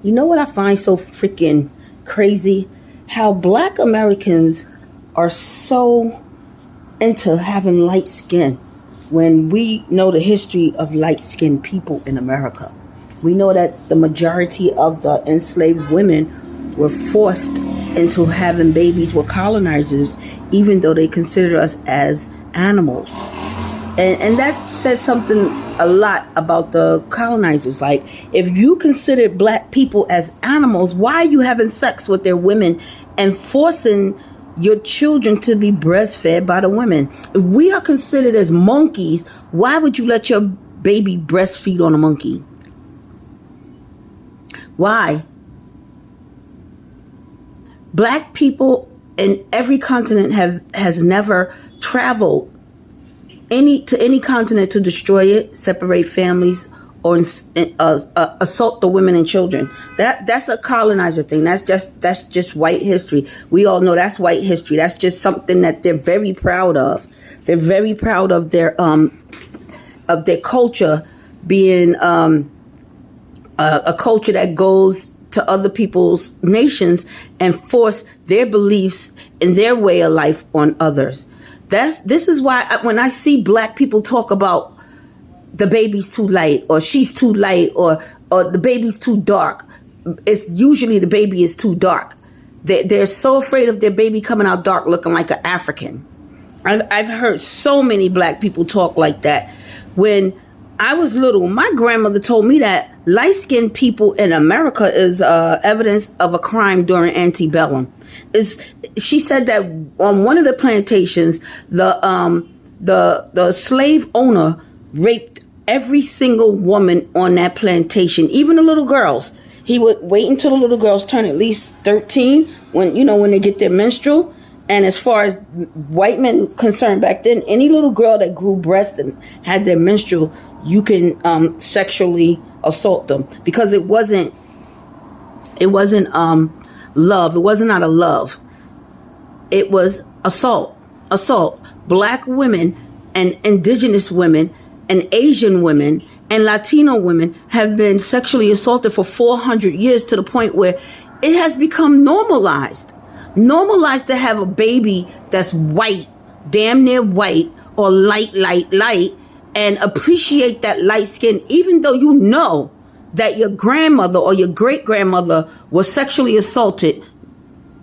You know what I find so freaking crazy? How black Americans are so into having light skin when we know the history of light skinned people in America. We know that the majority of the enslaved women were forced into having babies with colonizers, even though they considered us as animals. And that says something a lot about the colonizers. Like, if you consider black people as animals, why are you having sex with their women and forcing your children to be breastfed by the women? If we are considered as monkeys, why would you let your baby breastfeed on a monkey? Why? Black people in every continent has never traveled any continent to destroy it, separate families, or assault the women and children. That's a colonizer thing. That's just white history. We all know that's white history. That's just something that they're very proud of. They're very proud of their culture being a culture that goes to other people's nations and force their beliefs and their way of life on others. This is why when I see black people talk about the baby's too light, or she's too light, or the baby's too dark, it's usually the baby is too dark. They're so afraid of their baby coming out dark looking like an African. I've heard so many black people talk like that. When I was little, my grandmother told me that light-skinned people in America is evidence of a crime during antebellum. She said that on one of the plantations, the slave owner raped every single woman on that plantation, even the little girls. He would wait until the little girls turn at least 13 when they get their menstrual. And as far as white men concerned back then, any little girl that grew breasts and had their menstrual, you can sexually assault them, because it wasn't love. It wasn't out of love. It was assault. Black women and indigenous women and Asian women and Latino women have been sexually assaulted for 400 years, to the point where it has become normalized to have a baby that's white, damn near white, or light, and appreciate that light skin, even though you know that your grandmother or your great-grandmother was sexually assaulted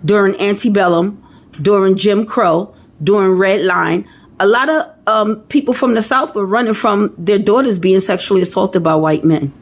during antebellum, during Jim Crow, during Red Line. A lot of people from the South were running from their daughters being sexually assaulted by white men.